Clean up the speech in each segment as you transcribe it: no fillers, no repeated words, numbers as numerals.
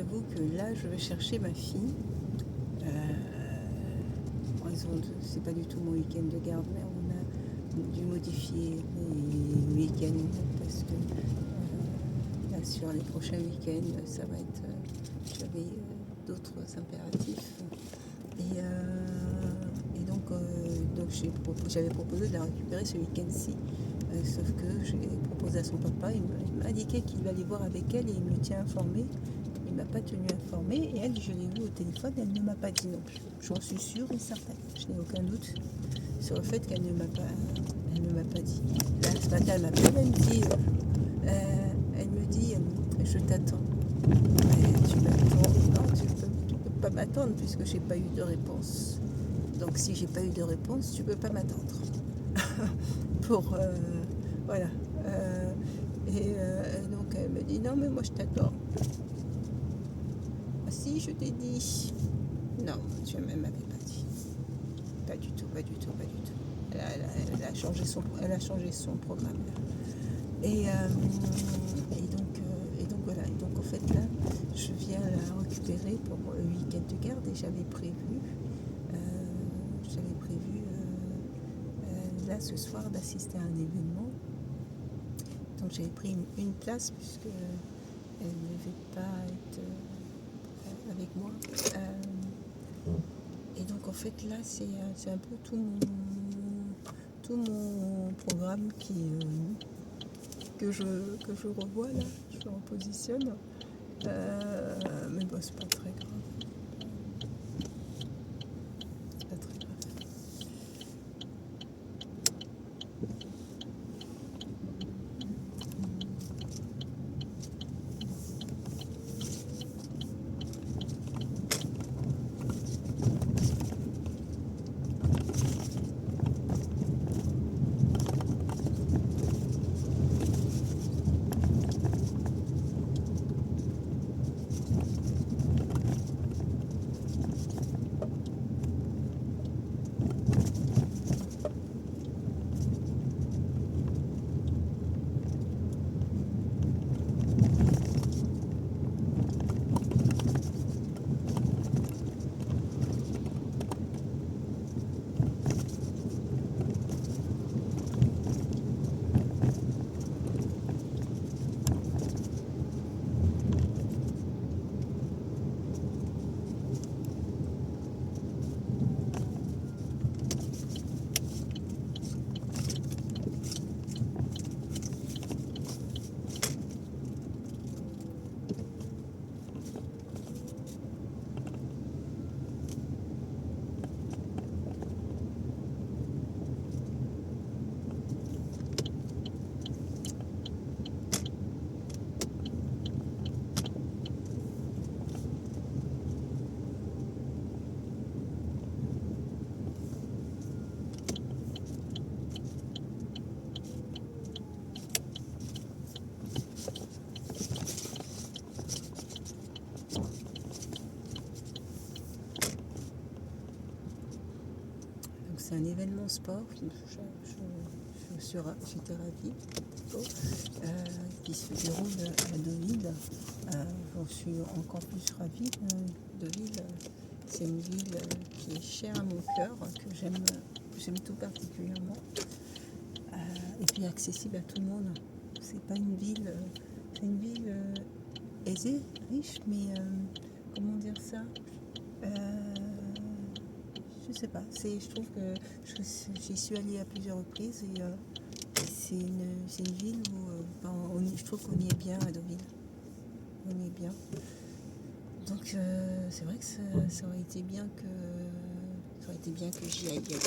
avoue que là, je vais chercher ma fille. En raison c'est pas du tout mon week-end de garde, mais on a dû modifier les week-ends parce que là, sur les prochains week-ends, ça va être. J'avais d'autres impératifs. Et donc j'avais proposé de la récupérer ce week-end-ci. Sauf que j'ai proposé à son papa, il m'a indiqué qu'il allait voir avec elle et il me tient informé. Il ne m'a pas tenu informé et elle, je l'ai vue au téléphone, elle ne m'a pas dit non plus. J'en suis sûre et certaine. Je n'ai aucun doute sur le fait qu'elle ne m'a pas dit. Là, ce matin, elle m'appelle, elle me dit, je t'attends. Tu m'attends? Non, tu peux pas m'attendre puisque j'ai pas eu de réponse. Donc si j'ai pas eu de réponse, tu peux pas m'attendre. Voilà. Donc elle me dit non mais moi je t'attends. Ah si, je t'ai dit. Non, tu ne m'avais pas dit. Pas du tout. Elle a changé son programme. Et donc voilà. Et donc en fait là, je viens la récupérer pour le week-end de garde et j'avais prévu là ce soir d'assister à un événement. Donc j'avais pris une place puisque elle ne devait pas être avec moi. Et donc en fait là c'est un peu tout mon programme que je revois là, je repositionne. Mais bon, c'est pas très grave. C'est pas très grave. C'est un événement sport, j'étais ravie, qui se déroule à Deauville. J'en suis encore plus ravie. Deauville, c'est une ville qui est chère à mon cœur, que j'aime tout particulièrement, et puis accessible à tout le monde. C'est pas une ville, c'est une ville aisée, riche, mais comment dire ça? Je sais pas, je trouve que j'y suis allée à plusieurs reprises et c'est une ville où je trouve qu'on y est bien à Deauville. On y est bien. Donc c'est vrai que ça aurait été bien que j'y aille à Deauville.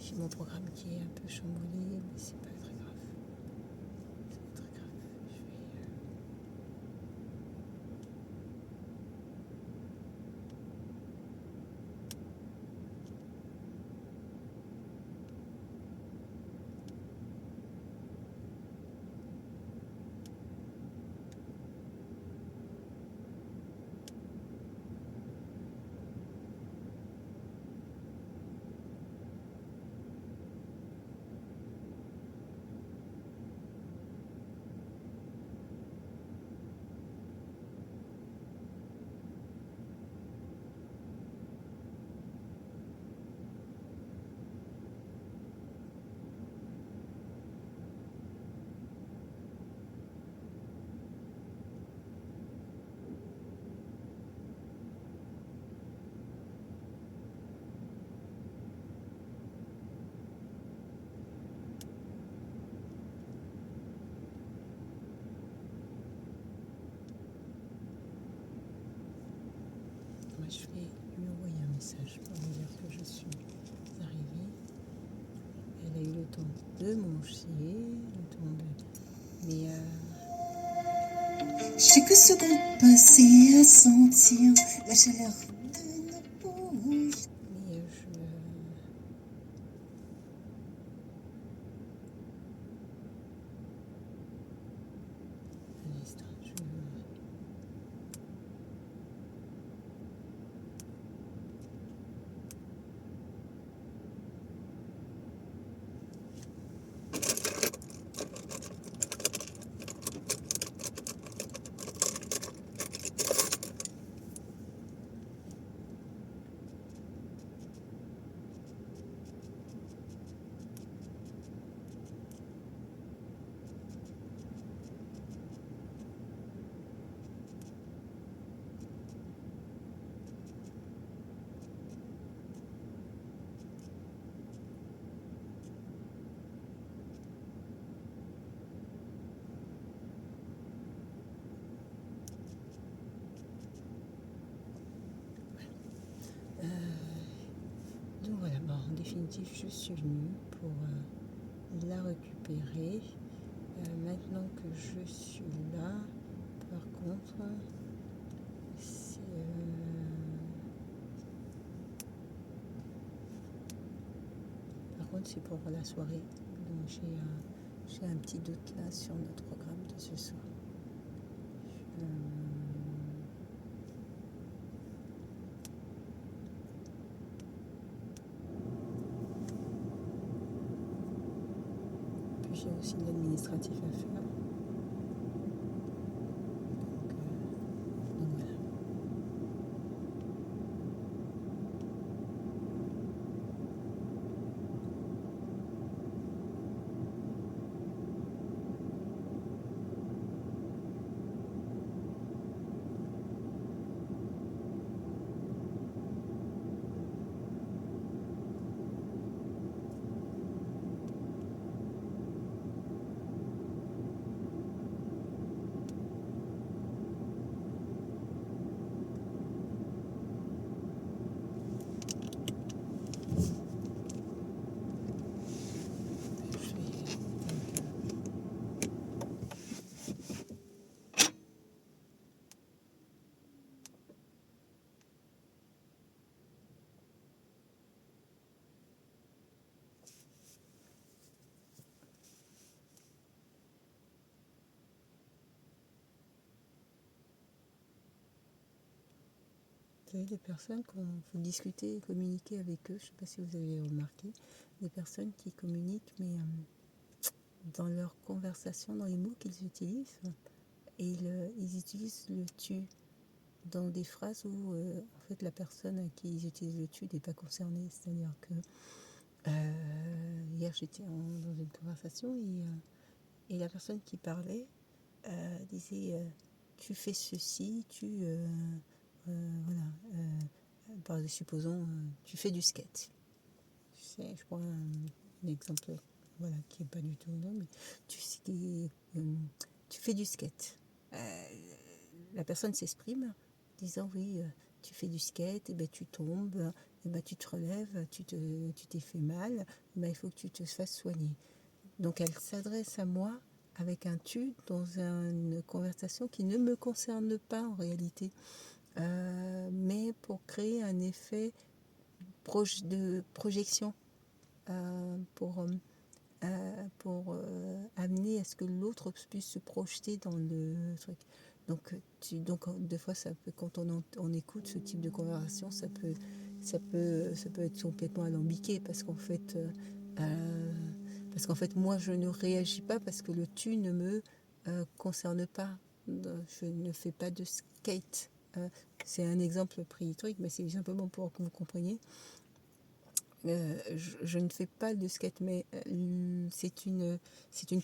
J'ai mon programme qui est un peu chamboulé, mais c'est pas très grave. C'est pas très grave. de manger, le temps de... Mais Chaque seconde passée à sentir la chaleur de nos bouches. mais un instant, donc voilà, bon, en définitive, je suis venue pour la récupérer. Maintenant que je suis là, par contre, c'est pour la soirée. Donc j'ai un petit doute là sur notre programme de ce soir. Puis j'ai aussi de l'administratif à faire. Donc voilà. Vous avez des personnes quand vous discutez, communiquez avec eux, je ne sais pas si vous avez remarqué, des personnes qui communiquent, mais dans leur conversation, dans les mots qu'ils utilisent, et ils utilisent le tu dans des phrases où en fait la personne à qui ils utilisent le tu n'est pas concernée. C'est-à-dire que hier j'étais dans une conversation et la personne qui parlait disait tu fais ceci, voilà, supposons tu fais du skate. Je prends un exemple voilà, qui n'est pas du tout non, mais tu fais du skate. La personne s'exprime disant oui, tu fais du skate, et ben tu tombes, et ben tu te relèves, tu t'es fait mal, et ben il faut que tu te fasses soigner. Donc elle s'adresse à moi avec un tu dans une conversation qui ne me concerne pas en réalité, mais pour créer un effet de projection, pour amener à ce que l'autre puisse se projeter dans le truc. Donc deux fois, ça peut, quand on écoute ce type de conversation, ça peut être complètement alambiqué parce qu'en fait, moi, je ne réagis pas parce que le tu ne me concerne pas. Je ne fais pas de skate. C'est un exemple pris truc, mais c'est simplement pour que vous compreniez. Je ne fais pas de skate, mais c'est une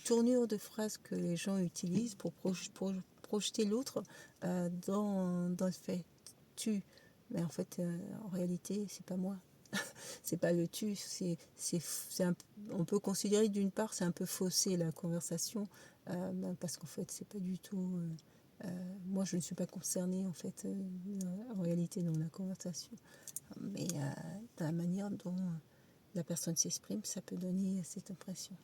tournure de phrase que les gens utilisent pour projeter l'autre dans le fait tu. Mais en fait, en réalité, c'est pas moi. C'est pas le tu. On peut considérer d'une part, c'est un peu faussé la conversation, parce qu'en fait, c'est pas du tout. Moi, je ne suis pas concernée en fait, en réalité, dans la conversation, mais dans la manière dont la personne s'exprime, ça peut donner cette impression.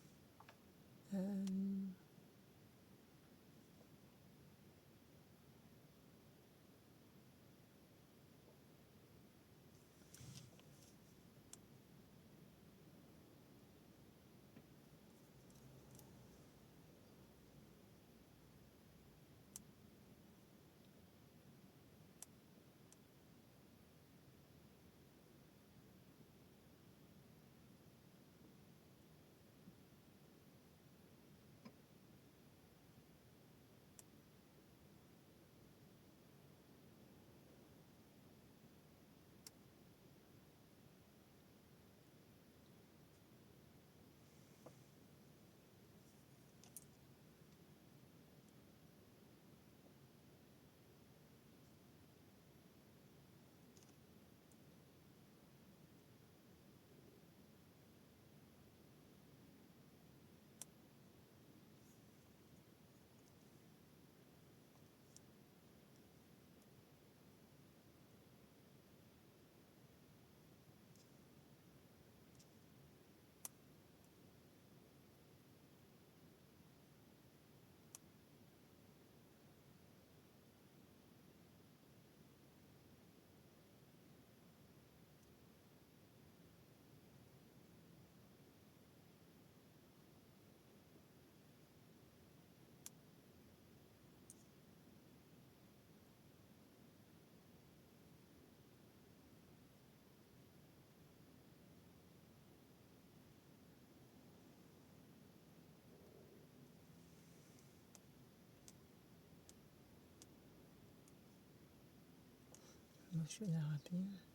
Moi, je fais la rapide.